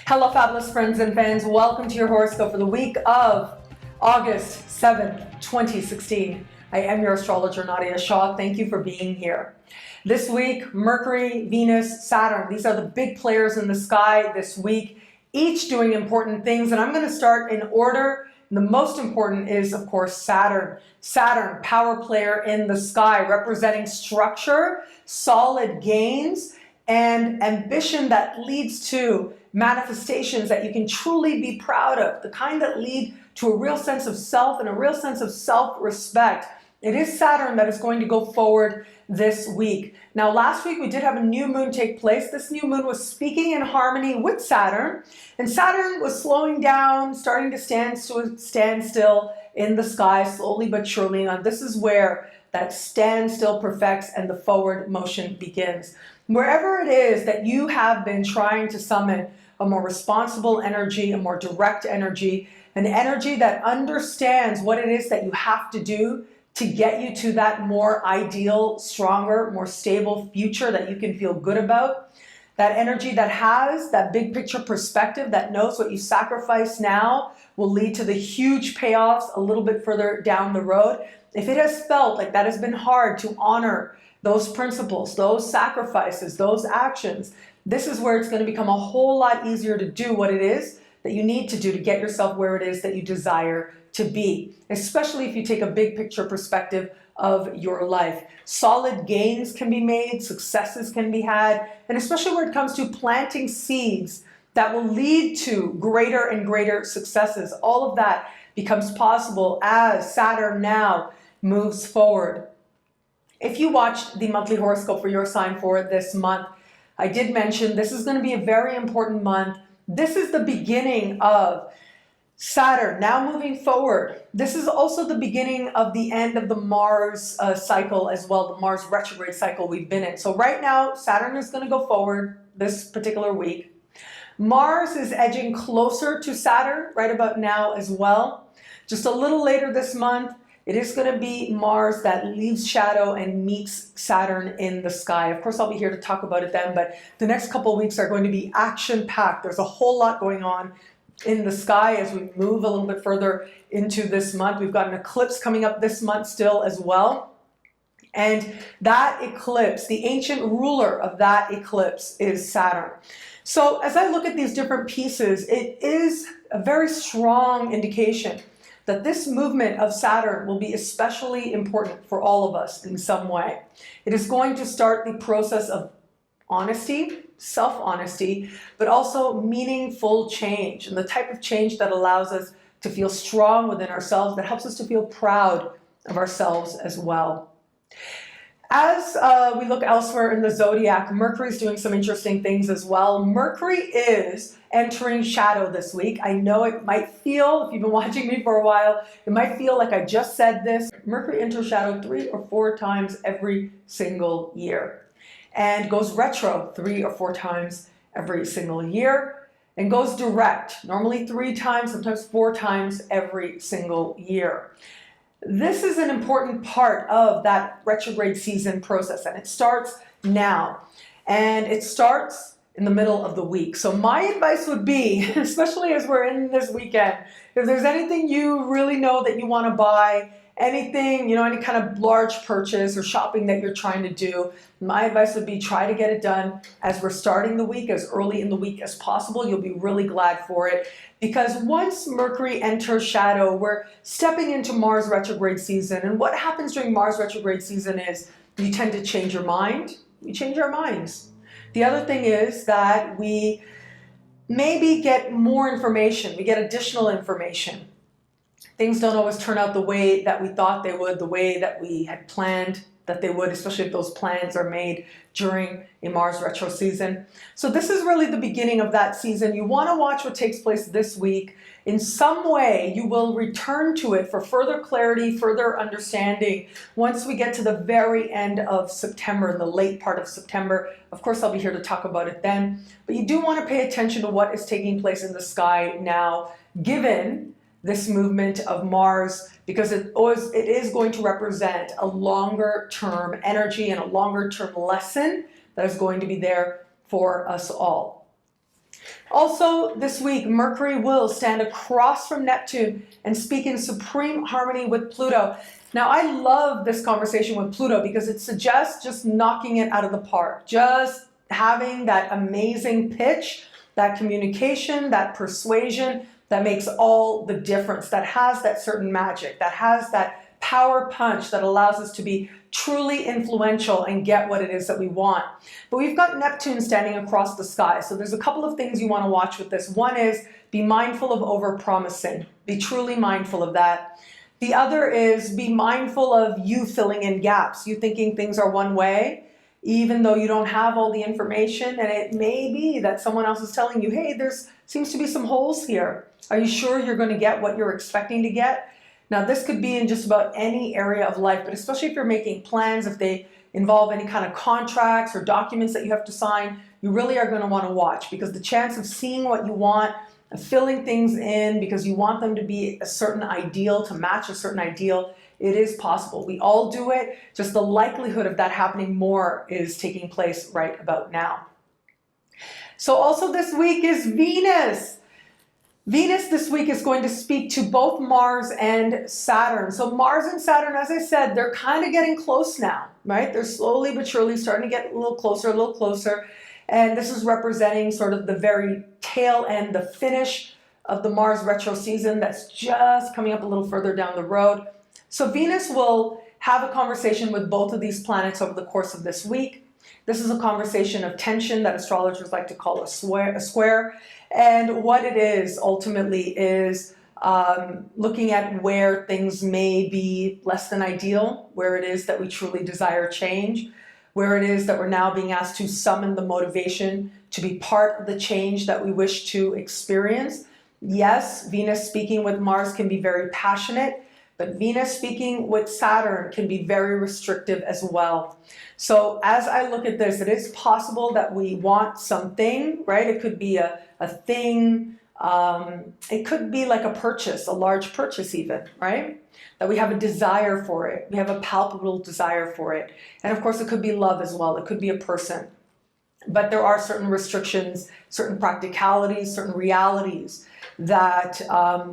Hello, fabulous friends and fans. Welcome to your horoscope for the week of August 7th, 2016. I am your astrologer, Nadiya Shah. Thank you for being here. This week, Mercury, Venus, Saturn, these are the big players in the sky this week, each doing important things. And I'm going to start in order. The most important is, of course, Saturn. Saturn, power player in the sky, representing structure, solid gains, and ambition that leads to manifestations that you can truly be proud of, the kind that lead to a real sense of self and a real sense of self-respect. It is Saturn that is going to go forward this week. Now, last week we did have a new moon take place. This new moon was speaking in harmony with Saturn, and Saturn was slowing down, starting to stand still in the sky, slowly but surely. Now, this is where that standstill perfects and the forward motion begins. Wherever it is that you have been trying to summon a more responsible energy, a more direct energy, an energy that understands what it is that you have to do to get you to that more ideal, stronger, more stable future that you can feel good about, that energy that has that big picture perspective, that knows what you sacrifice now will lead to the huge payoffs a little bit further down the road. If it has felt like that has been hard to honor those principles, those sacrifices, those actions, this is where it's going to become a whole lot easier to do what it is that you need to do to get yourself where it is that you desire to be, especially if you take a big picture perspective of your life. Solid gains can be made, successes can be had, and especially when it comes to planting seeds that will lead to greater and greater successes. All of that becomes possible as Saturn now moves forward. If you watched the monthly horoscope for your sign for this month, I did mention this is going to be a very important month. This is the beginning of Saturn now moving forward. This is also the beginning of the end of the Mars cycle as well, the Mars retrograde cycle we've been in. So right now, Saturn is going to go forward this particular week. Mars is edging closer to Saturn right about now as well. Just a little later this month, it is going to be Mars that leaves shadow and meets Saturn in the sky. Of course, I'll be here to talk about it then, but the next couple of weeks are going to be action-packed. There's a whole lot going on in the sky as we move a little bit further into this month. We've got an eclipse coming up this month still as well. And that eclipse, the ancient ruler of that eclipse is Saturn. So as I look at these different pieces, it is a very strong indication that this movement of Saturn will be especially important for all of us in some way. It is going to start the process of honesty, self-honesty, but also meaningful change, and the type of change that allows us to feel strong within ourselves, that helps us to feel proud of ourselves as well. As we look elsewhere in the zodiac, Mercury is doing some interesting things as well. Mercury is entering shadow this week. I know it might feel, if you've been watching me for a while, it might feel like I just said this. Mercury enters shadow 3 or 4 times every single year and goes retro 3 or 4 times every single year and goes direct, normally 3 times, sometimes 4 times every single year. This is an important part of that retrograde season process, and it starts now, and it starts in the middle of the week. So my advice would be, especially as we're in this weekend, if there's anything you really know that you want to buy, anything, any kind of large purchase or shopping that you're trying to do, my advice would be try to get it done as we're starting the week, as early in the week as possible. You'll be really glad for it, because once Mercury enters shadow, we're stepping into Mars retrograde season. And what happens during Mars retrograde season is you tend to change your mind. We change our minds. The other thing is that we maybe get more information. We get additional information. Things don't always turn out the way that we thought they would, the way that we had planned that they would, especially if those plans are made during a Mars retro season. So this is really the beginning of that season. You want to watch what takes place this week. In some way, you will return to it for further clarity, further understanding once we get to the very end of September, in the late part of September. Of course, I'll be here to talk about it then. But you do want to pay attention to what is taking place in the sky now, given this movement of Mars, because it is going to represent a longer term energy and a longer term lesson that is going to be there for us all. Also, this week, Mercury will stand across from Neptune and speak in supreme harmony with Pluto. Now, I love this conversation with Pluto because it suggests just knocking it out of the park, just having that amazing pitch, that communication, that persuasion that makes all the difference, that has that certain magic, that has that power punch that allows us to be truly influential and get what it is that we want. But we've got Neptune standing across the sky. So there's a couple of things you want to watch with this. One is be mindful of over-promising. Be truly mindful of that. The other is be mindful of you filling in gaps. You thinking things are one way, even though you don't have all the information. And it may be that someone else is telling you, hey, there's seems to be some holes here. Are you sure you're going to get what you're expecting to get? Now, this could be in just about any area of life, but especially if you're making plans, if they involve any kind of contracts or documents that you have to sign, you really are going to want to watch, because the chance of seeing what you want, of filling things in because you want them to be a certain ideal, to match a certain ideal, it is possible. We all do it. Just the likelihood of that happening more is taking place right about now. So also this week is Venus. Venus this week is going to speak to both Mars and Saturn. So Mars and Saturn, as I said, they're kind of getting close now, right? They're slowly but surely starting to get a little closer. And this is representing sort of the very tail end, the finish of the Mars retro season that's just coming up a little further down the road. So Venus will have a conversation with both of these planets over the course of this week. This is a conversation of tension that astrologers like to call a square. And what it is ultimately is looking at where things may be less than ideal, where it is that we truly desire change, where it is that we're now being asked to summon the motivation to be part of the change that we wish to experience. Yes, Venus speaking with Mars can be very passionate, but Venus speaking with Saturn can be very restrictive as well. So as I look at this, it is possible that we want something, right? It could be a thing. It could be like a purchase, a large purchase even, right? That we have a desire for it. We have a palpable desire for it. And of course, it could be love as well. It could be a person. But there are certain restrictions, certain practicalities, certain realities that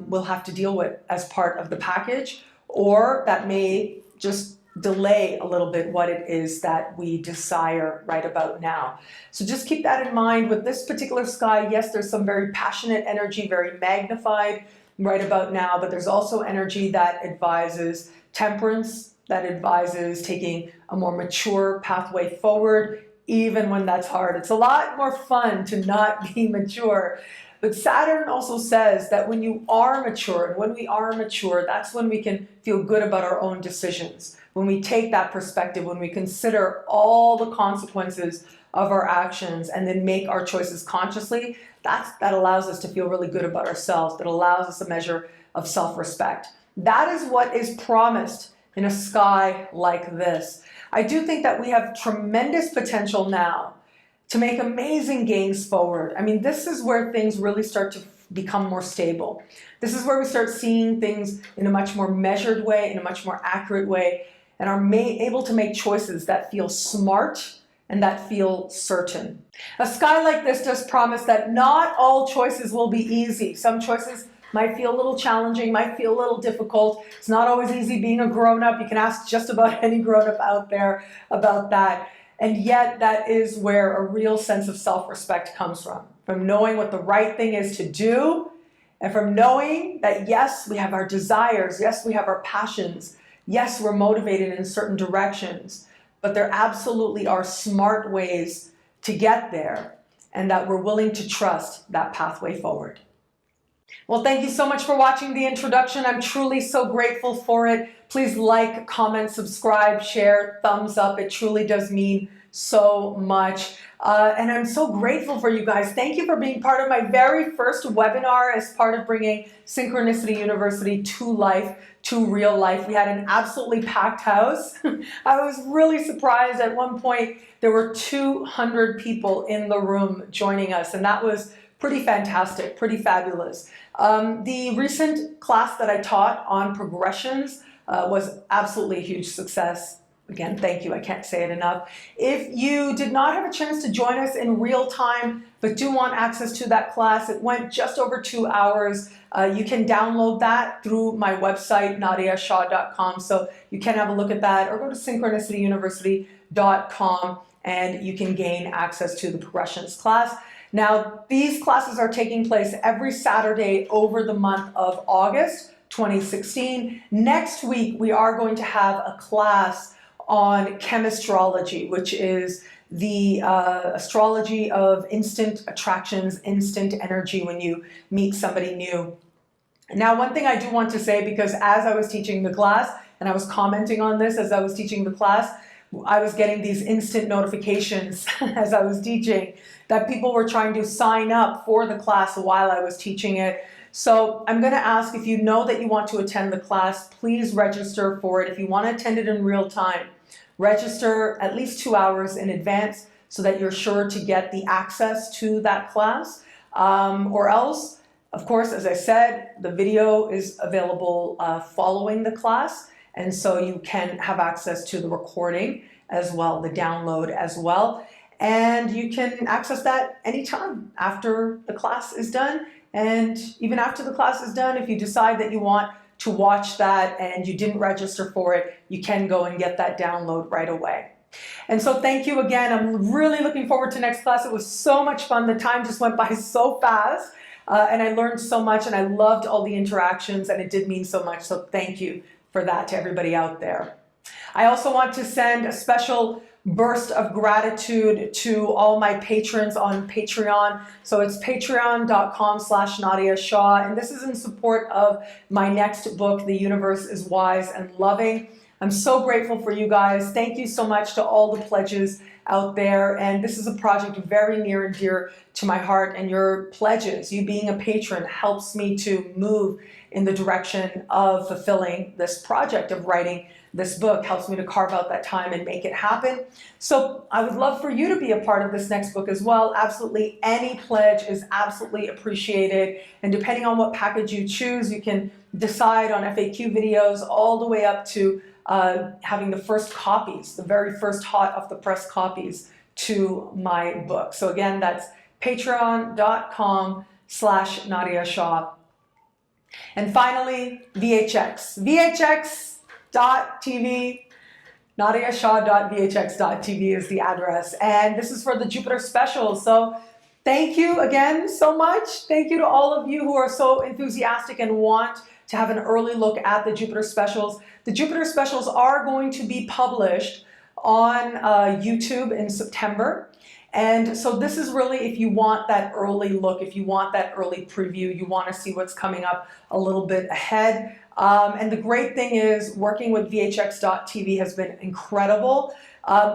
we'll have to deal with as part of the package, or that may just delay a little bit what it is that we desire right about now. So just keep that in mind with this particular sky. Yes, there's some very passionate energy, very magnified right about now, but there's also energy that advises temperance, that advises taking a more mature pathway forward, even when that's hard. It's a lot more fun to not be mature. But Saturn also says that when you are mature, and when we are mature, that's when we can feel good about our own decisions. When we take that perspective, when we consider all the consequences of our actions and then make our choices consciously, that allows us to feel really good about ourselves. That allows us a measure of self-respect. That is what is promised in a sky like this. I do think that we have tremendous potential now to make amazing gains forward. I mean, this is where things really start to become more stable. This is where we start seeing things in a much more measured way, in a much more accurate way, and are able to make choices that feel smart and that feel certain. A sky like this does promise that not all choices will be easy. Some choices might feel a little challenging, might feel a little difficult. It's not always easy being a grown-up. You can ask just about any grown-up out there about that. And yet that is where a real sense of self-respect comes from knowing what the right thing is to do, and from knowing that yes, we have our desires, yes, we have our passions, yes, we're motivated in certain directions, but there absolutely are smart ways to get there, and that we're willing to trust that pathway forward. Well, thank you so much for watching the introduction. I'm truly so grateful for it. Please like, comment, subscribe, share, thumbs up. It truly does mean so much. And I'm so grateful for you guys. Thank you for being part of my very first webinar as part of bringing Synchronicity University to life, to real life. We had an absolutely packed house. I was really surprised. At one point, there were 200 people in the room joining us, and that was pretty fantastic, pretty fabulous. The recent class that I taught on progressions was absolutely a huge success. Again, thank you. I can't say it enough. If you did not have a chance to join us in real time, but do want access to that class, it went just over 2 hours. You can download that through my website, nadiyashah.com. So you can have a look at that, or go to synchronicityuniversity.com and you can gain access to the progressions class. Now, these classes are taking place every Saturday over the month of August 2016. Next week, we are going to have a class on chemistrology, which is the astrology of instant attractions, instant energy when you meet somebody new. Now, one thing I do want to say, because as I was teaching the class, and I was commenting on this as I was teaching the class, I was getting these instant notifications as I was teaching that people were trying to sign up for the class while I was teaching it. So I'm going to ask, if you know that you want to attend the class, please register for it. If you want to attend it in real time, register at least 2 hours in advance so that you're sure to get the access to that class. Or else, of course, as I said, the video is available following the class. And so you can have access to the recording as well, the download as well. And you can access that anytime after the class is done. And even after the class is done, if you decide that you want to watch that and you didn't register for it, you can go and get that download right away. And so thank you again. I'm really looking forward to next class. It was so much fun. The time just went by so fast. And I learned so much, and I loved all the interactions, and it did mean so much. So thank you for that to everybody out there. I also want to send a special burst of gratitude to all my patrons on Patreon. So it's patreon.com/Nadiya Shah. And this is in support of my next book, The Universe is Wise and Loving. I'm so grateful for you guys. Thank you so much to all the pledges out there. And this is a project very near and dear to my heart. And your pledges, you being a patron, helps me to move in the direction of fulfilling this project of writing this book, helps me to carve out that time and make it happen. So I would love for you to be a part of this next book as well. Absolutely any pledge is absolutely appreciated. And depending on what package you choose, you can decide on FAQ videos all the way up to having the first copies, the very first hot off the press copies to my book. So again, that's patreon.com/Nadiya Shah. And finally, VHX. VHX.tv. NadiyaShah.vhx.tv is the address. And this is for the Jupiter Special. So thank you again so much. Thank you to all of you who are so enthusiastic and want to have an early look at the Jupiter Specials. The Jupiter Specials are going to be published on YouTube in September. And so this is really, if you want that early look, if you want that early preview, you want to see what's coming up a little bit ahead. And the great thing is working with VHX.tv has been incredible.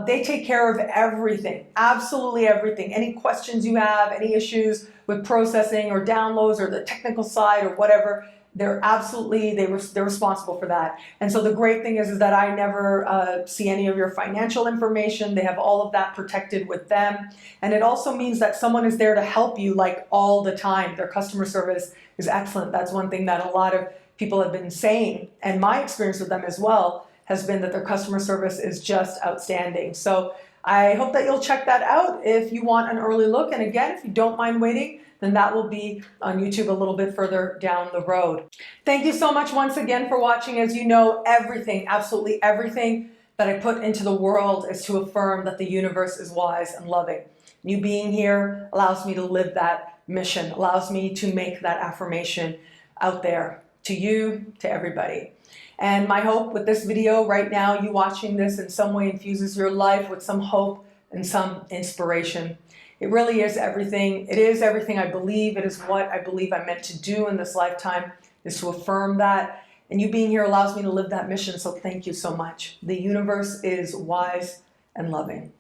They take care of everything, absolutely everything. Any questions you have, any issues with processing or downloads or the technical side or whatever, they're responsible for that. And so the great thing is that I never see any of your financial information. They have all of that protected with them. And it also means that someone is there to help you like all the time. Their customer service is excellent. That's one thing that a lot of people have been saying. And my experience with them as well has been that their customer service is just outstanding. So I hope that you'll check that out if you want an early look. And again, if you don't mind waiting, then that will be on YouTube a little bit further down the road. Thank you so much once again for watching. As you know, everything, absolutely everything that I put into the world is to affirm that the universe is wise and loving. You being here allows me to live that mission, allows me to make that affirmation out there to you, to everybody. And my hope with this video right now, you watching this in some way infuses your life with some hope and some inspiration. It really is everything. It is everything I believe. It is what I believe I'm meant to do in this lifetime, is to affirm that. And you being here allows me to live that mission. So thank you so much. The universe is wise and loving.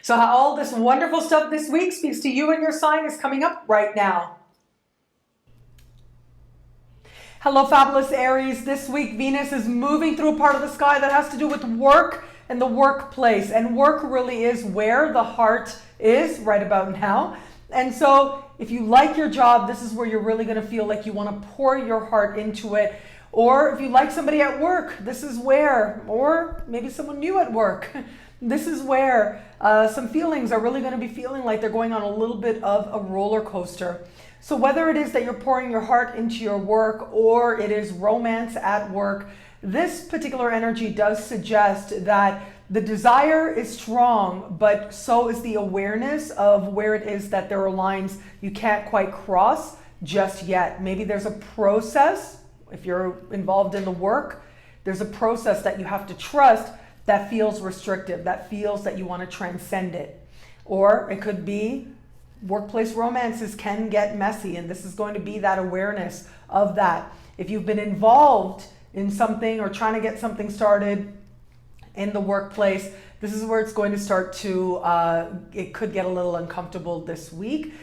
So how all this wonderful stuff this week speaks to you and your sign is coming up right now. Hello, Fabulous Aries. This week, Venus is moving through a part of the sky that has to do with work and the workplace. And work really is where the heart is right about now. And so if you like your job, this is where you're really going to feel like you want to pour your heart into it. Or if you like somebody at work, this is where, or maybe someone new at work, this is where some feelings are really going to be feeling like they're going on a little bit of a roller coaster. So whether it is that you're pouring your heart into your work or it is romance at work, this particular energy does suggest that the desire is strong, but so is the awareness of where it is that there are lines you can't quite cross just yet. Maybe there's a process, if you're involved in the work, there's a process that you have to trust that feels restrictive, that feels that you want to transcend it. Or it could be workplace romances can get messy, and this is going to be that awareness of that. If you've been involved in something or trying to get something started in the workplace, this is where it's going to start to, it could get a little uncomfortable this week.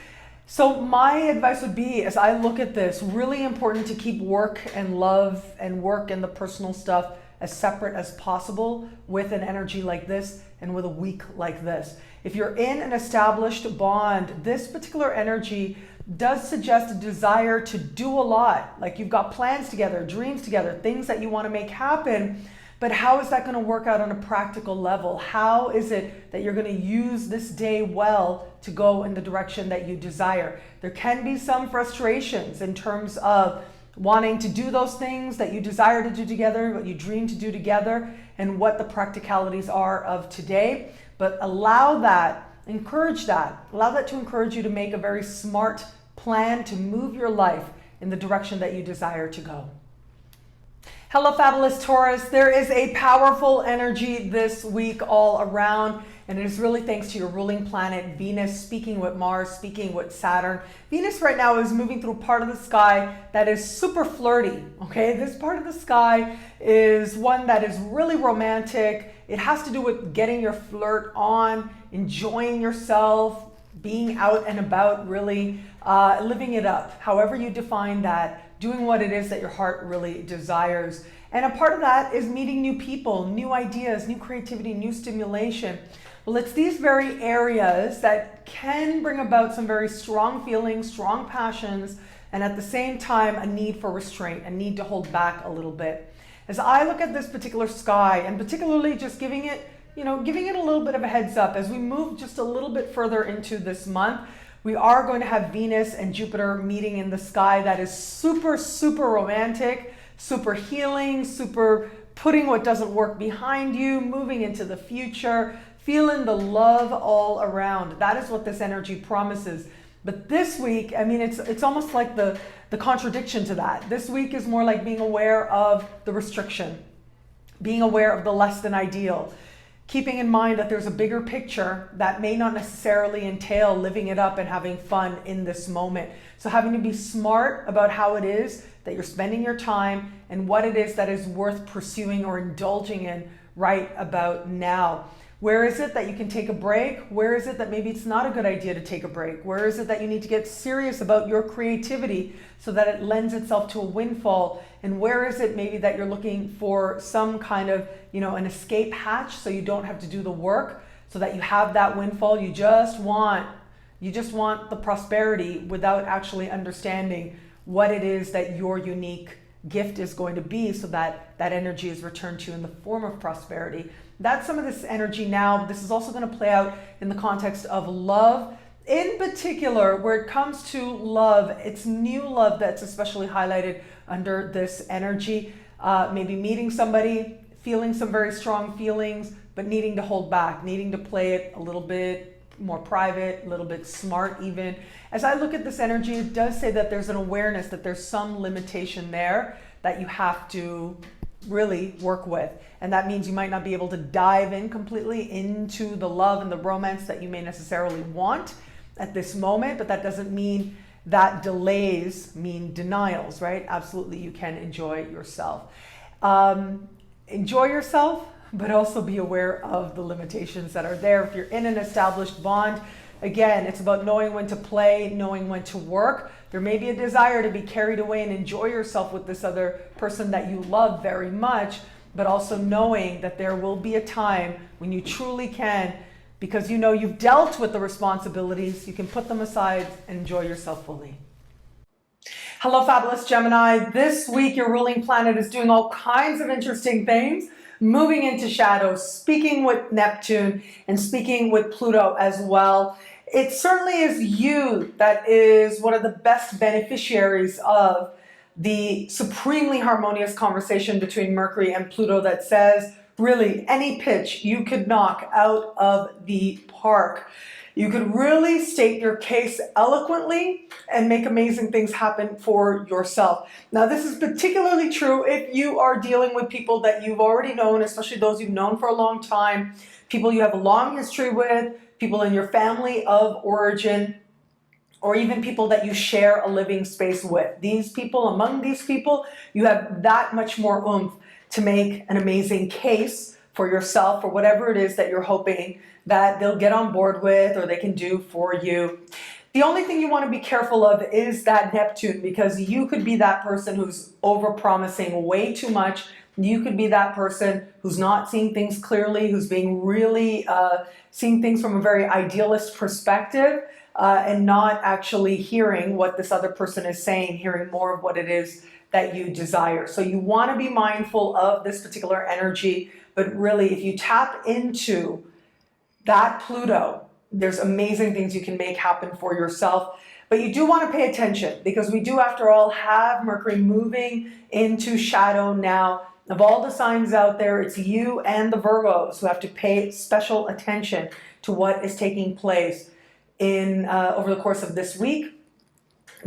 So my advice would be, as I look at this, really important to keep work and love and work and the personal stuff as separate as possible with an energy like this and with a week like this. If you're in an established bond, this particular energy does suggest a desire to do a lot. Like you've got plans together, dreams together, things that you want to make happen. But how is that going to work out on a practical level? How is it that you're going to use this day well to go in the direction that you desire? There can be some frustrations in terms of wanting to do those things that you desire to do together, what you dream to do together, and what the practicalities are of today. But allow that, encourage that, allow that to encourage you to make a very smart plan to move your life in the direction that you desire to go. Hello, Fabulous Taurus. There is a powerful energy this week all around, and it is really thanks to your ruling planet, Venus, speaking with Mars, speaking with Saturn. Venus right now is moving through a part of the sky that is super flirty, okay? This part of the sky is one that is really romantic. It has to do with getting your flirt on, enjoying yourself, being out and about, really living it up, however you define that. Doing what it is that your heart really desires. And a part of that is meeting new people, new ideas, new creativity, new stimulation. Well, it's these very areas that can bring about some very strong feelings, strong passions, and at the same time, a need for restraint, a need to hold back a little bit. As I look at this particular sky, and particularly just giving it a little bit of a heads up, as we move just a little bit further into this month, we are going to have Venus and Jupiter meeting in the sky. That is super, super romantic, super healing, super putting what doesn't work behind you, moving into the future, feeling the love all around. That is what this energy promises. But this week, I mean, it's almost like the contradiction to that. This week is more like being aware of the restriction, being aware of the less than ideal, keeping in mind that there's a bigger picture that may not necessarily entail living it up and having fun in this moment. So having to be smart about how it is that you're spending your time and what it is that is worth pursuing or indulging in right about now. Where is it that you can take a break? Where is it that maybe it's not a good idea to take a break? Where is it that you need to get serious about your creativity so that it lends itself to a windfall? And where is it maybe that you're looking for some kind of, an escape hatch so you don't have to do the work, so that you have that windfall? You just want the prosperity without actually understanding what it is that your unique gift is going to be, so that that energy is returned to you in the form of prosperity. That's some of this energy now. This is also going to play out in the context of love. In particular, where it comes to love, it's new love that's especially highlighted under this energy. Maybe meeting somebody, feeling some very strong feelings, but needing to hold back, needing to play it a little bit more private, a little bit smart even. As I look at this energy, it does say that there's an awareness that there's some limitation there that you have to really work with. And that means you might not be able to dive in completely into the love and the romance that you may necessarily want at this moment, but that doesn't mean that delays mean denials, right? Absolutely, you can enjoy yourself. Enjoy yourself, but also be aware of the limitations that are there. If you're in an established bond, again, it's about knowing when to play, knowing when to work. There may be a desire to be carried away and enjoy yourself with this other person that you love very much, but also knowing that there will be a time when you truly can, because you've dealt with the responsibilities, you can put them aside and enjoy yourself fully. Hello, Fabulous Gemini. This week, your ruling planet is doing all kinds of interesting things, moving into shadow, speaking with Neptune and speaking with Pluto as well. It certainly is you that is one of the best beneficiaries of the supremely harmonious conversation between Mercury and Pluto that says, really, any pitch you could knock out of the park. You could really state your case eloquently and make amazing things happen for yourself. Now, this is particularly true if you are dealing with people that you've already known, especially those you've known for a long time, people you have a long history with, people in your family of origin, or even people that you share a living space with. These people, among these people, you have that much more oomph to make an amazing case for yourself or whatever it is that you're hoping that they'll get on board with or they can do for you. The only thing you want to be careful of is that Neptune, because you could be that person who's over-promising way too much. You could be that person who's not seeing things clearly, who's being really seeing things from a very idealist perspective and not actually hearing what this other person is saying, hearing more of what it is that you desire. So you want to be mindful of this particular energy, but really if you tap into that Pluto, there's amazing things you can make happen for yourself. But you do want to pay attention because we do, after all, have Mercury moving into shadow now. Of all the signs out there, it's you and the Virgos who have to pay special attention to what is taking place in over the course of this week,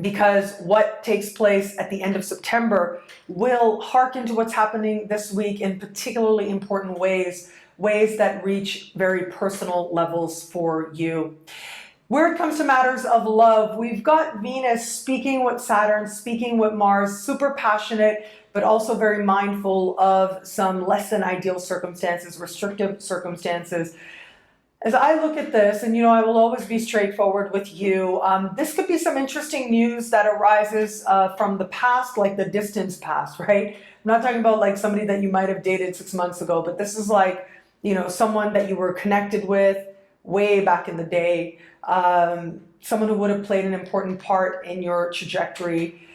because what takes place at the end of September will hearken to what's happening this week in particularly important ways that reach very personal levels for you. Where it comes to matters of love, we've got Venus speaking with Saturn, speaking with Mars, super passionate, but also very mindful of some less than ideal circumstances, restrictive circumstances. As I look at this, and I will always be straightforward with you, this could be some interesting news that arises from the past, like the distance past, right? I'm not talking about like somebody that you might have dated 6 months ago, but this is like, someone that you were connected with way back in the day, someone who would have played an important part in your trajectory.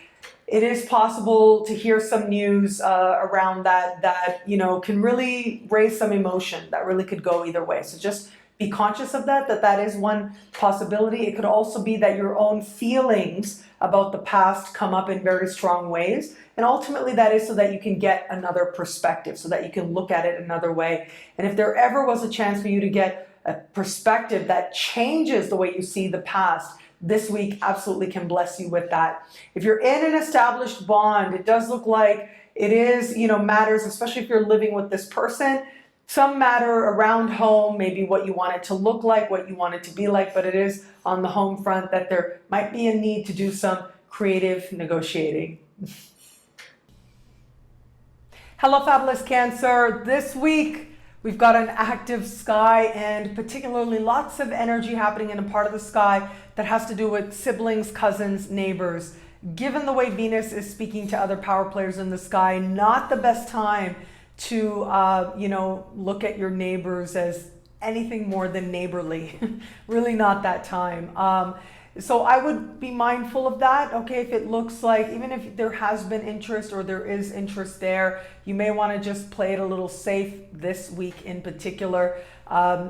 It is possible to hear some news around that can really raise some emotion that really could go either way. So just be conscious of that is one possibility. It could also be that your own feelings about the past come up in very strong ways. And ultimately that is so that you can get another perspective, so that you can look at it another way. And if there ever was a chance for you to get a perspective that changes the way you see the past, this week absolutely can bless you with that. If you're in an established bond, it does look like it is, matters, especially if you're living with this person. Some matter around home, maybe what you want it to look like, what you want it to be like, but it is on the home front that there might be a need to do some creative negotiating. Hello, Fabulous Cancer. This week, we've got an active sky and particularly lots of energy happening in a part of the sky that has to do with siblings, cousins, neighbors. Given the way Venus is speaking to other power players in the sky, not the best time to, look at your neighbors as anything more than neighborly. Really not that time. So I would be mindful of that, okay? If it looks like, even if there has been interest or there is interest there, you may want to just play it a little safe this week in particular,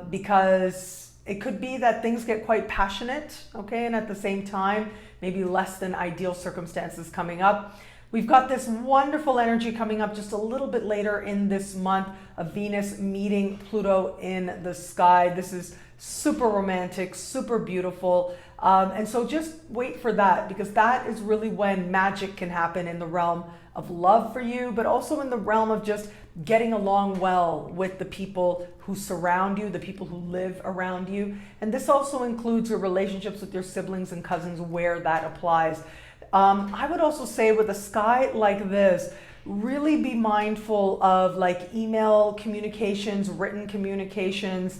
because it could be that things get quite passionate, okay? And at the same time, maybe less than ideal circumstances coming up. We've got this wonderful energy coming up just a little bit later in this month of Venus meeting Pluto in the sky. This is super romantic, super beautiful. And so just wait for that, because that is really when magic can happen in the realm of love for you, but also in the realm of just getting along well with the people who surround you, the people who live around you. And this also includes your relationships with your siblings and cousins where that applies. I would also say with a sky like this, really be mindful of like email communications, written communications.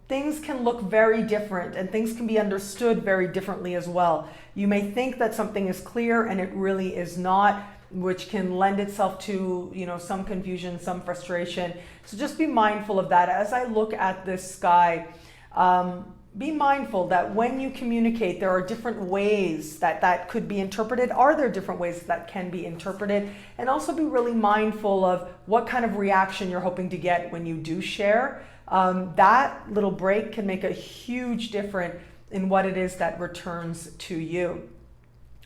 Things can look very different and things can be understood very differently as well. You may think that something is clear and it really is not, which can lend itself to, some confusion, some frustration. So just be mindful of that. As I look at this sky, be mindful that when you communicate, there are different ways that could be interpreted. Are there different ways that can be interpreted? And also be really mindful of what kind of reaction you're hoping to get when you do share. That little break can make a huge difference in what it is that returns to you.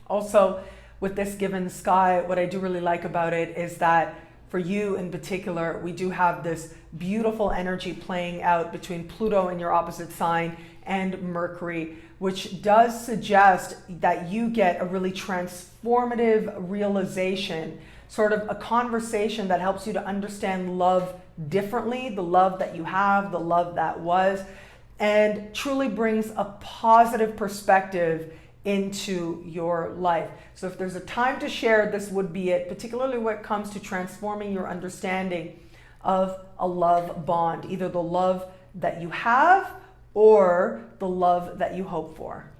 Also, with this given sky, what I do really like about it is that for you in particular, we do have this beautiful energy playing out between Pluto in your opposite sign and Mercury, which does suggest that you get a really transformative realization, sort of a conversation that helps you to understand love differently, the love that you have, the love that was, and truly brings a positive perspective into your life. So if there's a time to share, this would be it, particularly when it comes to transforming your understanding of a love bond, either the love that you have or the love that you hope for.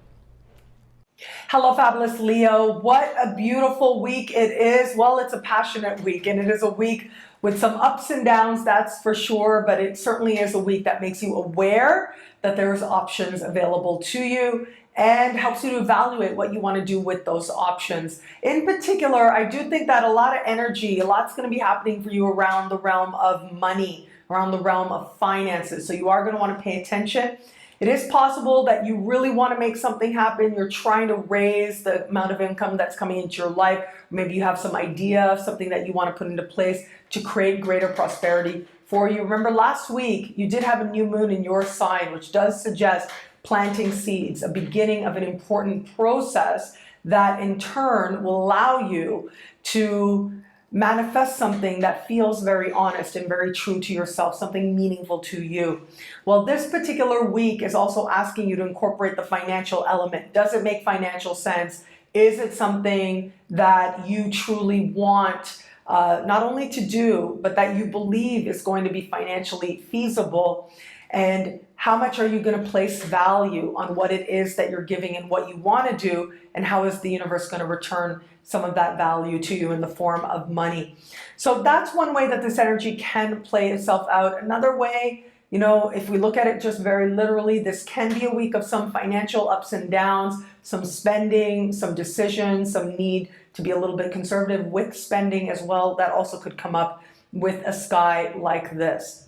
Hello, fabulous Leo. What a beautiful week it is. Well, it's a passionate week, and it is a week with some ups and downs, that's for sure, but it certainly is a week that makes you aware that there's options available to you and helps you to evaluate what you want to do with those options. In particular, I do think that a lot of energy, a lot's going to be happening for you around the realm of money, around the realm of finances. So you are going to want to pay attention. It is possible that you really want to make something happen. You're trying to raise the amount of income that's coming into your life. Maybe you have some idea of something that you want to put into place to create greater prosperity for you. Remember last week, you did have a new moon in your sign, which does suggest planting seeds, a beginning of an important process that in turn will allow you to manifest something that feels very honest and very true to yourself, something meaningful to you. Well, this particular week is also asking you to incorporate the financial element. Does it make financial sense? Is it something that you truly want not only to do, but that you believe is going to be financially feasible? And how much are you going to place value on what it is that you're giving and what you want to do? And how is the universe going to return some of that value to you in the form of money? So that's one way that this energy can play itself out. Another way, you know, if we look at it just very literally, this can be a week of some financial ups and downs, some spending, some decisions, some need to be a little bit conservative with spending as well. That also could come up with a sky like this.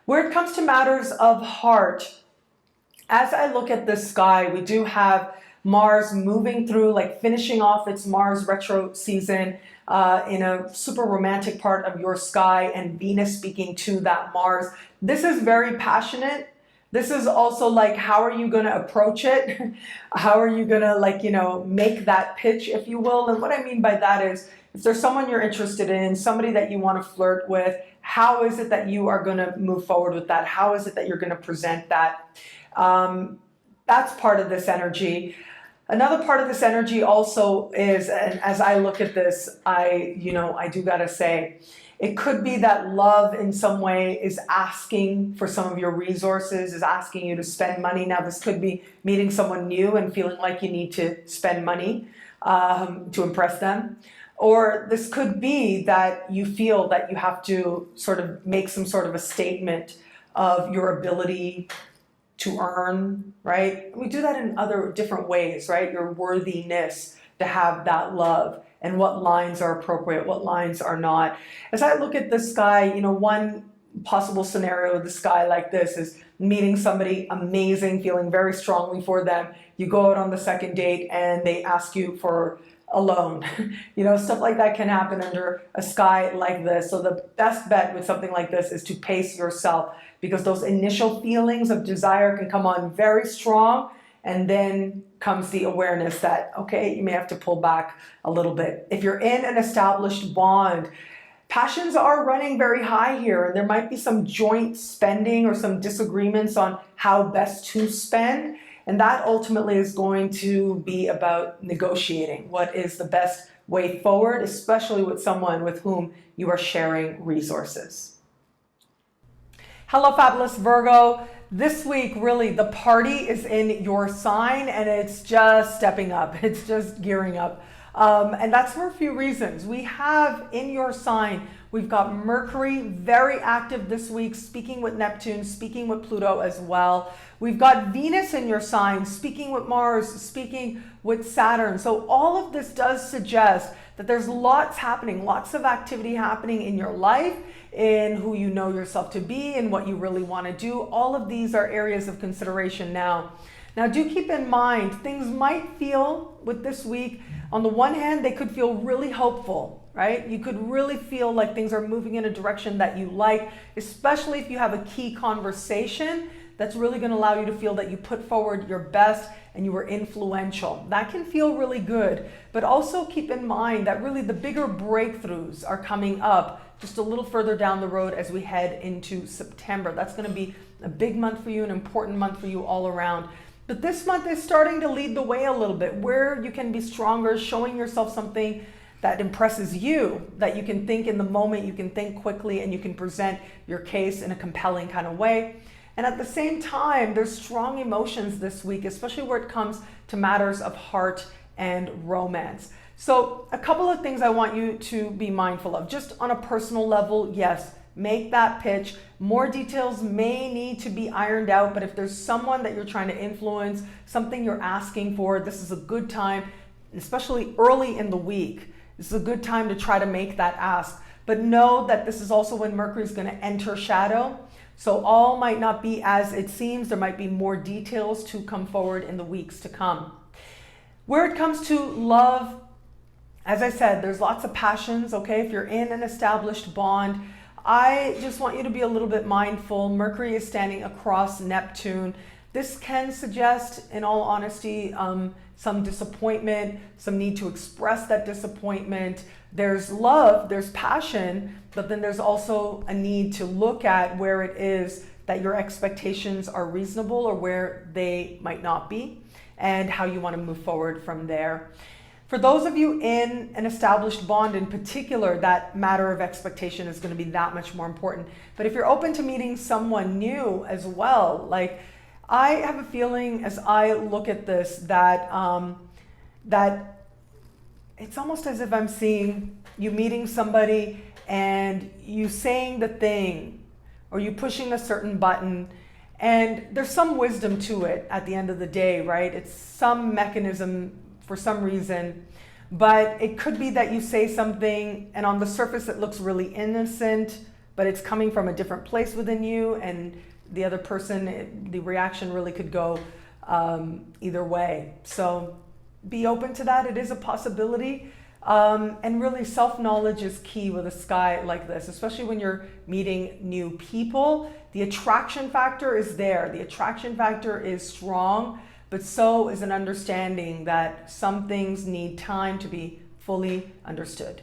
Where it comes to matters of heart, as I look at this sky, we do have Mars moving through, like finishing off its Mars retro season in a super romantic part of your sky, and Venus speaking to that Mars. This is very passionate. This is also like, how are you going to approach it? How are you going to, like, you know, make that pitch, if you will? And what I mean by that is, if there's someone you're interested in, somebody that you want to flirt with, how is it that you are going to move forward with that? How is it that you're going to present that? That's part of this energy. Another part of this energy also is, and as I look at this, I do got to say, it could be that love in some way is asking for some of your resources, is asking you to spend money. Now, this could be meeting someone new and feeling like you need to spend money to impress them. Or this could be that you feel that you have to sort of make some sort of a statement of your ability to earn, right? We do that in other different ways, right? Your worthiness to have that love, and what lines are appropriate, what lines are not. As I look at the sky, you know, one possible scenario of the sky like this is meeting somebody amazing, feeling very strongly for them. You go out on the second date and they ask you for a loan. You know, stuff like that can happen under a sky like this. So the best bet with something like this is to pace yourself, because those initial feelings of desire can come on very strong, and then comes the awareness that, okay, you may have to pull back a little bit. If you're in an established bond, passions are running very high here, and there might be some joint spending or some disagreements on how best to spend. And that ultimately is going to be about negotiating what is the best way forward, especially with someone with whom you are sharing resources. Hello, fabulous Virgo. This week, really, the party is in your sign, and it's just stepping up. It's just gearing up. And that's for a few reasons. We have in your sign We've got Mercury very active this week, speaking with Neptune, speaking with Pluto as well. We've got Venus in your sign, speaking with Mars, speaking with Saturn. So all of this does suggest that there's lots happening, lots of activity happening in your life, in who you know yourself to be and what you really want to do. All of these are areas of consideration now. Now do keep in mind, things might feel with this week, on the one hand, they could feel really hopeful, right? You could really feel like things are moving in a direction that you like, especially if you have a key conversation that's really going to allow you to feel that you put forward your best and you were influential. That can feel really good, but also keep in mind that really the bigger breakthroughs are coming up just a little further down the road as we head into September. That's going to be a big month for you, an important month for you all around. But this month is starting to lead the way a little bit, where you can be stronger, showing yourself something that impresses you, that you can think in the moment, you can think quickly, and you can present your case in a compelling kind of way. And at the same time, there's strong emotions this week, especially where it comes to matters of heart and romance. So a couple of things I want you to be mindful of. Just on a personal level, yes, make that pitch. More details may need to be ironed out, but if there's someone that you're trying to influence, something you're asking for, this is a good time, especially early in the week. This is a good time to try to make that ask. But know that this is also when Mercury is going to enter shadow. So all might not be as it seems. There might be more details to come forward in the weeks to come. Where it comes to love, as I said, there's lots of passions, okay? If you're in an established bond, I just want you to be a little bit mindful. Mercury is standing across Neptune. This can suggest, in all honesty, some disappointment, some need to express that disappointment. There's love, there's passion, but then there's also a need to look at where it is that your expectations are reasonable or where they might not be, and how you want to move forward from there. For those of you in an established bond in particular, that matter of expectation is going to be that much more important. But if you're open to meeting someone new as well, like I have a feeling as I look at this that that it's almost as if I'm seeing you meeting somebody and you saying the thing or you pushing a certain button, and there's some wisdom to it at the end of the day, right? It's some mechanism for some reason, but it could be that you say something and on the surface it looks really innocent, but it's coming from a different place within you, and the other person, the reaction really could go either way. So be open to that. It is a possibility. And really self-knowledge is key with a sky like this, especially when you're meeting new people. The attraction factor is there. The attraction factor is strong, but so is an understanding that some things need time to be fully understood.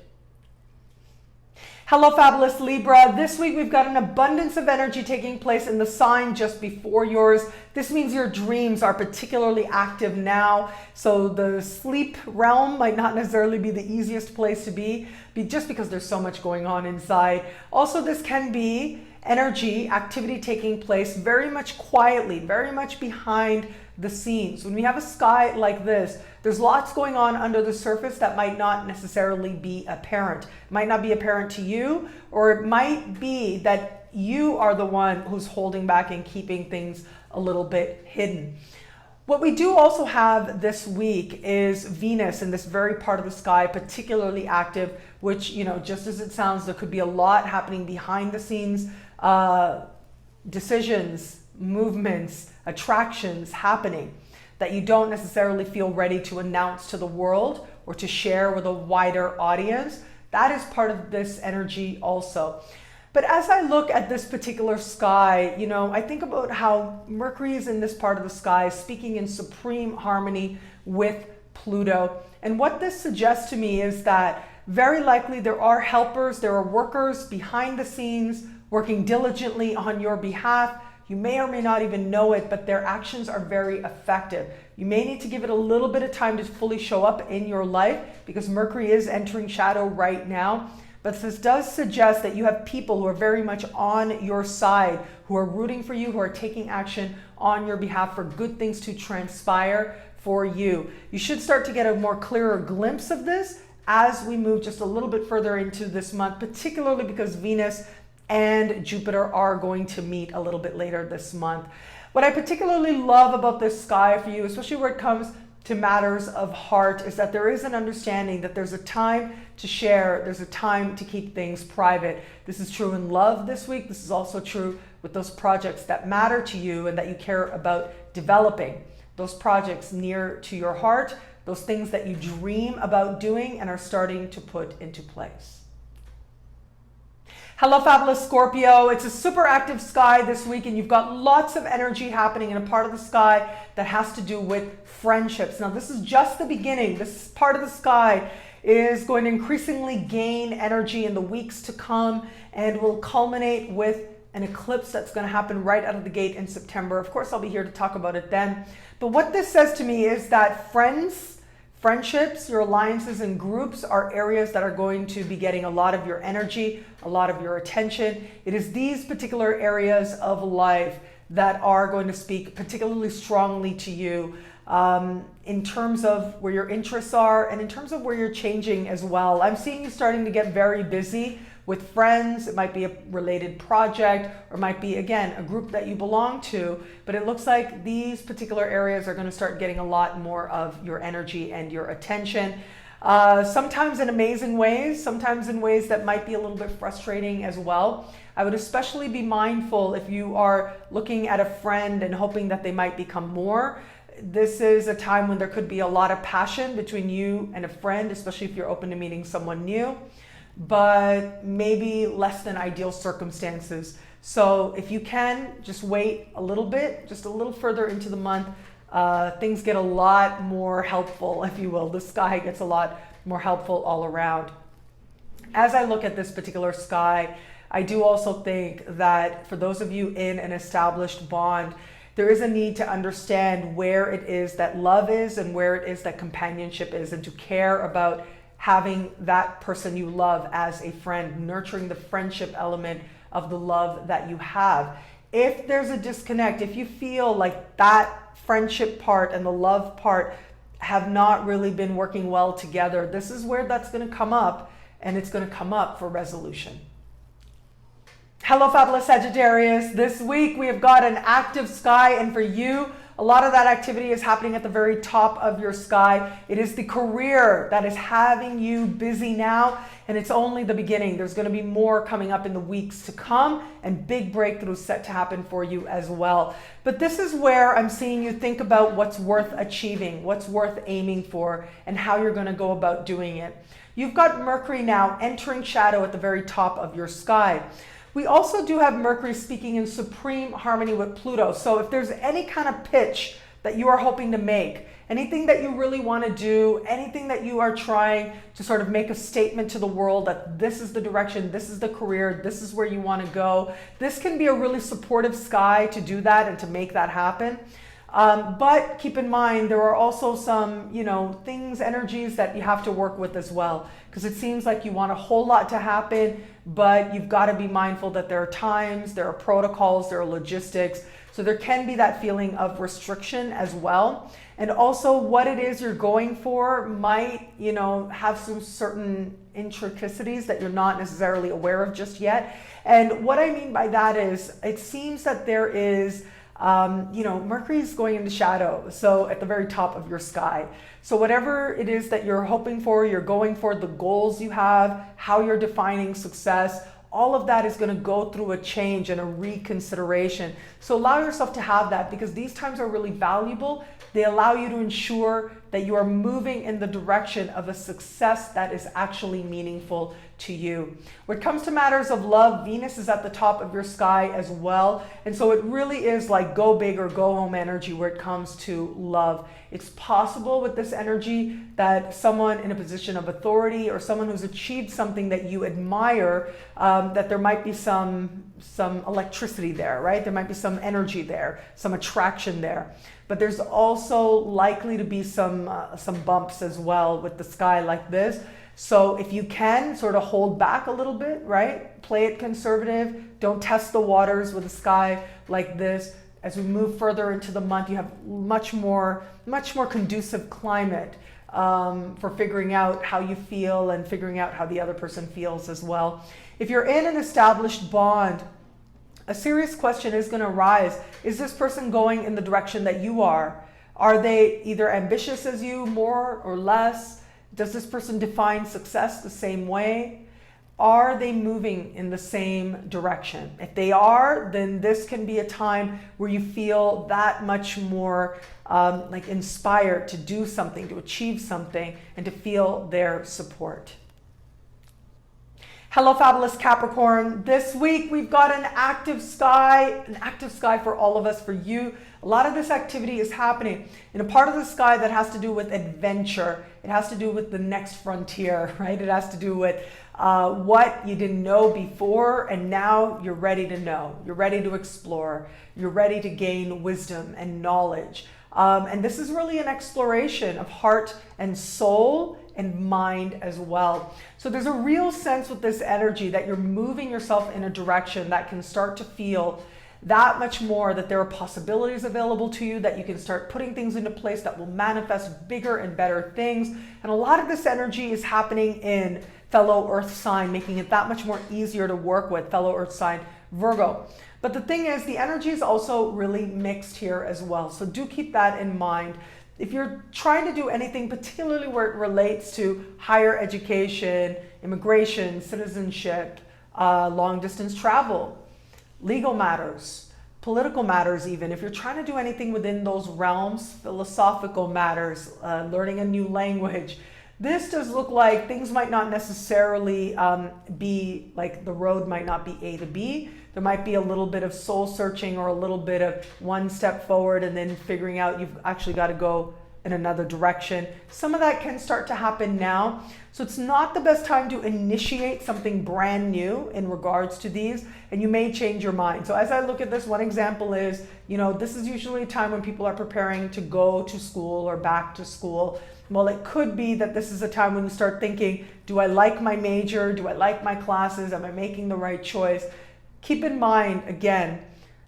Hello, Fabulous Libra. This week we've got an abundance of energy taking place in the sign just before yours. This means your dreams are particularly active now. So the sleep realm might not necessarily be the easiest place to be just because there's so much going on inside. Also, this can be energy, activity taking place very much quietly, very much behind the scenes. When we have a sky like this, there's lots going on under the surface that might not necessarily be apparent. It might not be apparent to you, or it might be that you are the one who's holding back and keeping things a little bit hidden. What we do also have this week is Venus in this very part of the sky, particularly active, which, you know, just as it sounds, there could be a lot happening behind the scenes, decisions, movements, attractions happening that you don't necessarily feel ready to announce to the world or to share with a wider audience. That is part of this energy also. But as I look at this particular sky, you know, I think about how Mercury is in this part of the sky, speaking in supreme harmony with Pluto. And what this suggests to me is that very likely there are helpers, there are workers behind the scenes working diligently on your behalf. You may or may not even know it, but their actions are very effective. You may need to give it a little bit of time to fully show up in your life because Mercury is entering shadow right now. But this does suggest that you have people who are very much on your side, who are rooting for you, who are taking action on your behalf for good things to transpire for you. You should start to get a more clearer glimpse of this as we move just a little bit further into this month, particularly because Venus and Jupiter are going to meet a little bit later this month. What I particularly love about this sky for you, especially where it comes to matters of heart, is that there is an understanding that there's a time to share, there's a time to keep things private. This is true in love this week. This is also true with those projects that matter to you and that you care about developing. Those projects near to your heart, those things that you dream about doing and are starting to put into place. Hello, Fabulous Scorpio. It's a super active sky this week, and you've got lots of energy happening in a part of the sky that has to do with friendships. Now, this is just the beginning. This part of the sky is going to increasingly gain energy in the weeks to come and will culminate with an eclipse that's going to happen right out of the gate in September. Of course, I'll be here to talk about it then. But what this says to me is that friendships, your alliances and groups are areas that are going to be getting a lot of your energy, a lot of your attention. It is these particular areas of life that are going to speak particularly strongly to you in terms of where your interests are and in terms of where you're changing as well. I'm seeing you starting to get very busy with friends. It might be a related project, or it might be, again, a group that you belong to, but it looks like these particular areas are going to start getting a lot more of your energy and your attention. Sometimes in amazing ways, sometimes in ways that might be a little bit frustrating as well. I would especially be mindful if you are looking at a friend and hoping that they might become more. This is a time when there could be a lot of passion between you and a friend, especially if you're open to meeting someone new, but maybe less than ideal circumstances. So if you can, just wait a little bit, just a little further into the month, things get a lot more helpful, if you will. The sky gets a lot more helpful all around. As I look at this particular sky, I do also think that for those of you in an established bond, there is a need to understand where it is that love is and where it is that companionship is, and to care about having that person you love as a friend, nurturing the friendship element of the love that you have. If there's a disconnect, if you feel like that friendship part and the love part have not really been working well together, this is where that's going to come up, and it's going to come up for resolution. Hello, Fabulous Sagittarius. This week we have got an active sky, and for you, a lot of that activity is happening at the very top of your sky. It is the career that is having you busy now, and it's only the beginning. There's going to be more coming up in the weeks to come, and big breakthroughs set to happen for you as well. But this is where I'm seeing you think about what's worth achieving, what's worth aiming for, and how you're going to go about doing it. You've got Mercury now entering shadow at the very top of your sky. We also do have Mercury speaking in supreme harmony with Pluto. So if there's any kind of pitch that you are hoping to make, anything that you really want to do, anything that you are trying to sort of make a statement to the world that this is the direction, this is the career, this is where you want to go, this can be a really supportive sky to do that and to make that happen. But keep in mind, there are also some, things, energies that you have to work with as well, because it seems like you want a whole lot to happen, but you've got to be mindful that there are times, there are protocols, there are logistics. So there can be that feeling of restriction as well. And also what it is you're going for might, have some certain intricacies that you're not necessarily aware of just yet. And what I mean by that is, it seems that there is Mercury's going into shadow, so at the very top of your sky. So whatever it is that you're hoping for, you're going for, the goals you have, how you're defining success, all of that is going to go through a change and a reconsideration. So allow yourself to have that, because these times are really valuable. They allow you to ensure that you are moving in the direction of a success that is actually meaningful to you. When it comes to matters of love, Venus is at the top of your sky as well. And so it really is like go big or go home energy where it comes to love. It's possible with this energy that someone in a position of authority or someone who's achieved something that you admire, that there might be some electricity there, right? There might be some energy there, some attraction there. But there's also likely to be some bumps as well with the sky like this. So if you can sort of hold back a little bit, right? Play it conservative. Don't test the waters with a sky like this. As we move further into the month, you have much more conducive climate for figuring out how you feel and figuring out how the other person feels as well. If you're in an established bond, a serious question is going to arise. Is this person going in the direction that you are? Are they either ambitious as you, more or less? Does this person define success the same way? Are they moving in the same direction? If they are, then this can be a time where you feel that much more like inspired to do something, to achieve something, and to feel their support. Hello, fabulous Capricorn. This week we've got an active sky for all of us, for you. A lot of this activity is happening in a part of the sky that has to do with adventure. It has to do with the next frontier, right? It has to do with what you didn't know before, and now you're ready to know. You're ready to explore. You're ready to gain wisdom and knowledge. And this is really an exploration of heart and soul and mind as well. So there's a real sense with this energy that you're moving yourself in a direction that can start to feel that much more, that there are possibilities available to you, that you can start putting things into place that will manifest bigger and better things. And a lot of this energy is happening in fellow earth sign, making it that much more easier to work with, fellow earth sign Virgo. But the thing is, the energy is also really mixed here as well. So do keep that in mind. If you're trying to do anything, particularly where it relates to higher education, immigration, citizenship, long distance travel, legal matters, political matters even, if you're trying to do anything within those realms, philosophical matters, learning a new language, this does look like things might not necessarily be like, the road might not be A to B. There might be a little bit of soul searching, or a little bit of one step forward and then figuring out you've actually got to go in another direction. Some of that can start to happen now. So it's not the best time to initiate something brand new in regards to these, and you may change your mind. So as I look at this, one example is, this is usually a time when people are preparing to go to school or back to school. Well, it could be that this is a time when you start thinking, do I like my major? Do I like my classes? Am I making the right choice? Keep in mind, again,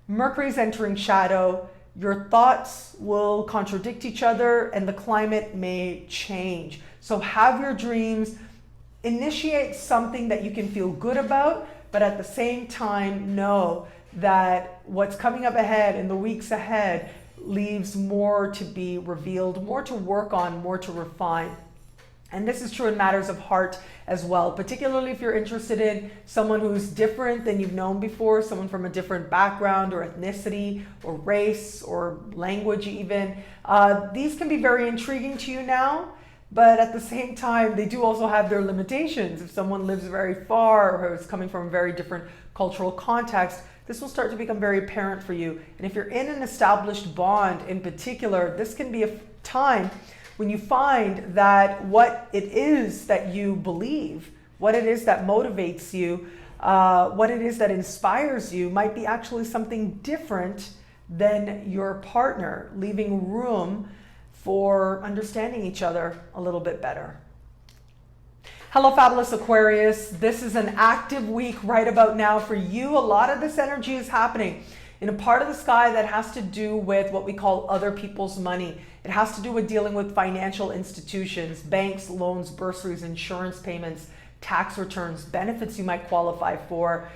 Mercury's entering shadow. Your thoughts will contradict each other and the climate may change. So have your dreams, initiate something that you can feel good about, but at the same time know that what's coming up ahead in the weeks ahead leaves more to be revealed, more to work on, more to refine. And this is true in matters of heart as well, particularly if you're interested in someone who's different than you've known before, someone from a different background or ethnicity or race or language even. These can be very intriguing to you now, but at the same time, they do also have their limitations. If someone lives very far or is coming from a very different cultural context, this will start to become very apparent for you. And if you're in an established bond in particular, this can be a time when you find that what it is that you believe, what it is that motivates you, what it is that inspires you might be actually something different than your partner, leaving room for understanding each other a little bit better. Hello, fabulous Aquarius. This is an active week right about now for you. A lot of this energy is happening in a part of the sky that has to do with what we call other people's money. It has to do with dealing with financial institutions, banks, loans, bursaries, insurance payments, tax returns, benefits you might qualify for,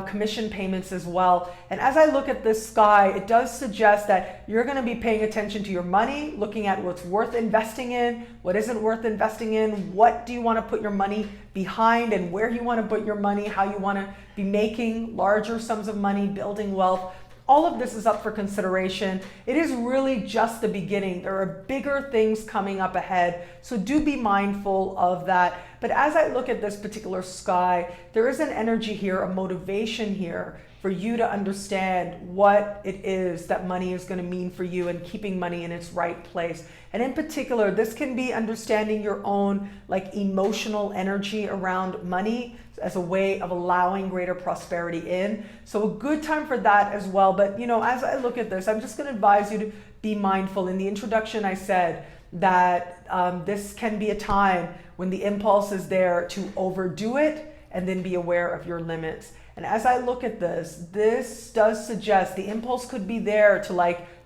commission payments as well. And as I look at this sky, it does suggest that you're going to be paying attention to your money, looking at what's worth investing in, what isn't worth investing in, what do you want to put your money behind, and where you want to put your money, how you want to be making larger sums of money, building wealth. All of this is up for consideration. It is really just the beginning. There are bigger things coming up ahead, so do be mindful of that. But as I look at this particular sky, there is an energy here, a motivation here for you to understand what it is that money is going to mean for you and keeping money in its right place. And in particular, this can be understanding your own emotional energy around money as a way of allowing greater prosperity in. So a good time for that as well. But as I look at this, I'm just going to advise you to be mindful. In the introduction, I said that this can be a time when the impulse is there to overdo it and then be aware of your limits. And as I look at this, this does suggest the impulse could be there to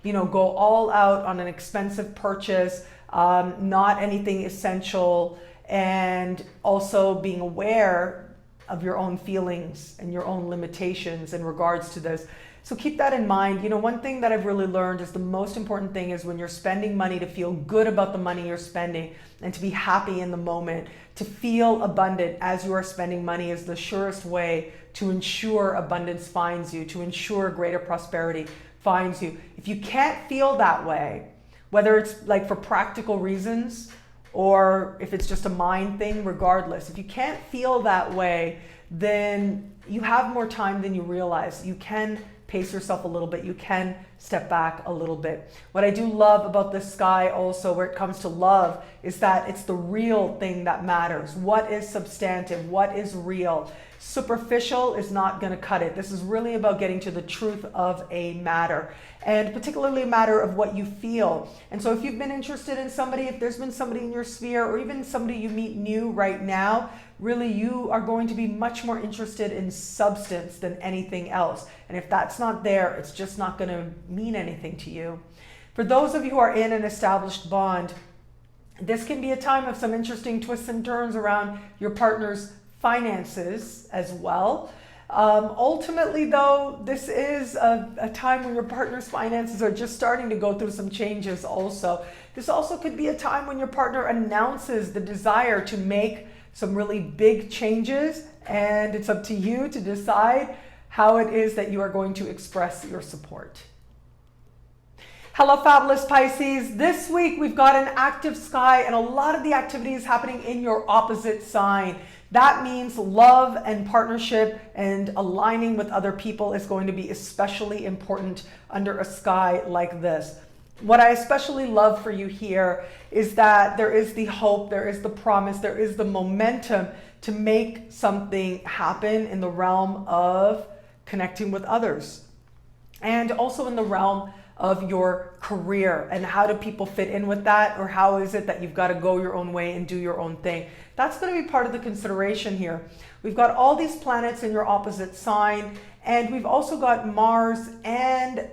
go all out on an expensive purchase, not anything essential, and also being aware of your own feelings and your own limitations in regards to this. So keep that in mind. One thing that I've really learned is the most important thing is when you're spending money, to feel good about the money you're spending and to be happy in the moment. To feel abundant as you are spending money is the surest way to ensure abundance finds you, to ensure greater prosperity finds you. If you can't feel that way, whether it's like for practical reasons or if it's just a mind thing, regardless, if you can't feel that way, then you have more time than you realize. You can pace yourself a little bit. You can step back a little bit. What I do love about this sky also, where it comes to love, is that it's the real thing that matters. What is substantive? What is real? Superficial is not going to cut it. This is really about getting to the truth of a matter, and particularly a matter of what you feel. And so if you've been interested in somebody, if there's been somebody in your sphere, or even somebody you meet new right now, really you are going to be much more interested in substance than anything else. And if that's not there, it's just not going to mean anything to you. For those of you who are in an established bond, this can be a time of some interesting twists and turns around your partner's finances as well. Ultimately though, this is a time when your partner's finances are just starting to go through some changes also. This also could be a time when your partner announces the desire to make some really big changes, and it's up to you to decide how it is that you are going to express your support. Hello, fabulous Pisces. This week we've got an active sky, and a lot of the activity is happening in your opposite sign. That means love and partnership and aligning with other people is going to be especially important under a sky like this. What I especially love for you here is that there is the hope, there is the promise, there is the momentum to make something happen in the realm of connecting with others, and also in the realm of your career. And how do people fit in with that? Or how is it that you've got to go your own way and do your own thing? That's going to be part of the consideration here. We've got all these planets in your opposite sign, and we've also got Mars and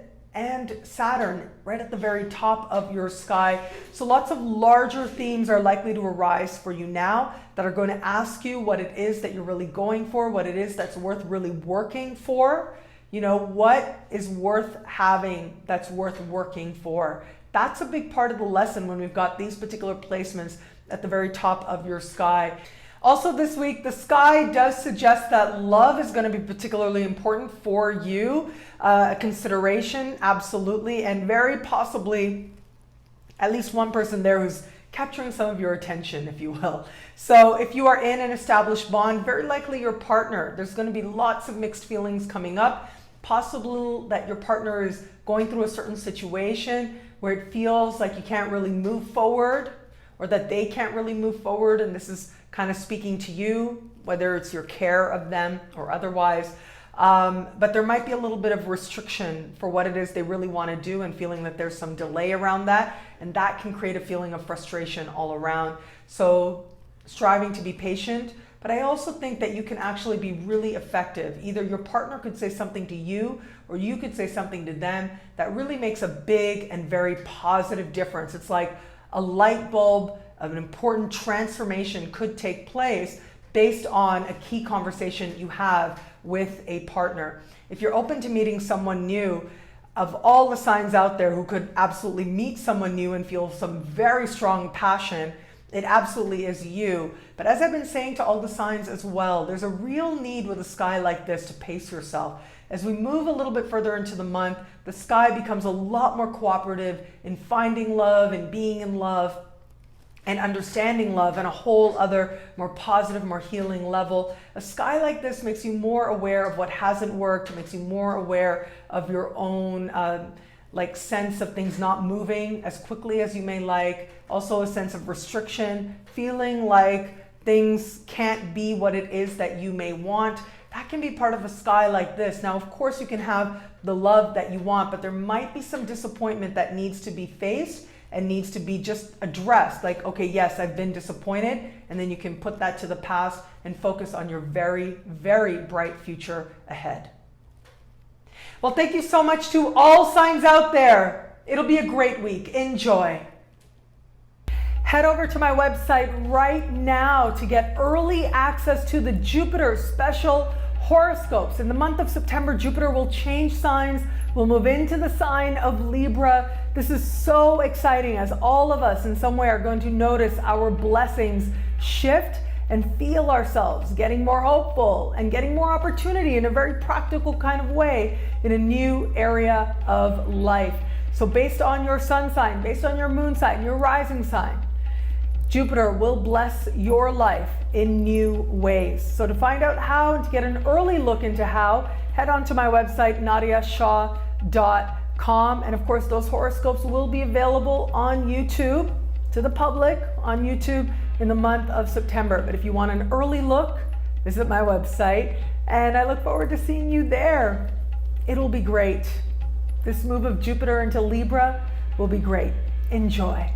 Saturn right at the very top of your sky. So lots of larger themes are likely to arise for you now that are going to ask you what it is that you're really going for, what it is that's worth really working for. What is worth having, that's worth working for. That's a big part of the lesson when we've got these particular placements at the very top of your sky. Also this week, the sky does suggest that love is going to be particularly important for you. A consideration, absolutely, and very possibly at least one person there who's capturing some of your attention, if you will. So if you are in an established bond, very likely your partner, there's going to be lots of mixed feelings coming up. Possible that your partner is going through a certain situation where it feels like you can't really move forward, or that they can't really move forward, and this is kind of speaking to you, whether it's your care of them or otherwise. But there might be a little bit of restriction for what it is they really want to do, and feeling that there's some delay around that, and that can create a feeling of frustration all around. So striving to be patient, but I also think that you can actually be really effective. Either your partner could say something to you, or you could say something to them that really makes a big and very positive difference. It's like a light bulb of an important transformation could take place based on a key conversation you have with a partner. If you're open to meeting someone new, of all the signs out there who could absolutely meet someone new and feel some very strong passion, it absolutely is you. But as I've been saying to all the signs as well, there's a real need with a sky like this to pace yourself. As we move a little bit further into the month, the sky becomes a lot more cooperative in finding love and being in love and understanding love on a whole other, more positive, more healing level. A sky like this makes you more aware of what hasn't worked, makes you more aware of your own sense of things not moving as quickly as you may like. Also a sense of restriction, feeling like things can't be what it is that you may want. That can be part of a sky like this. Now, of course, you can have the love that you want, but there might be some disappointment that needs to be faced and needs to be just addressed. Like, okay, yes, I've been disappointed, and then you can put that to the past and focus on your very, very bright future ahead. Well, thank you so much to all signs out there It'll be a great week. Enjoy. Head over to my website right now to get early access to the Jupiter Special Horoscopes. In the month of September, Jupiter will change signs. We'll move into the sign of Libra. This is so exciting as all of us in some way are going to notice our blessings shift and feel ourselves getting more hopeful and getting more opportunity in a very practical kind of way in a new area of life. So based on your sun sign, based on your moon sign, your rising sign, Jupiter will bless your life in new ways. So to find out how and to get an early look into how, head on to my website, nadiyashah.com. And of course, those horoscopes will be available on YouTube to the public on YouTube in the month of September. But if you want an early look, visit my website. And I look forward to seeing you there. It'll be great. This move of Jupiter into Libra will be great. Enjoy.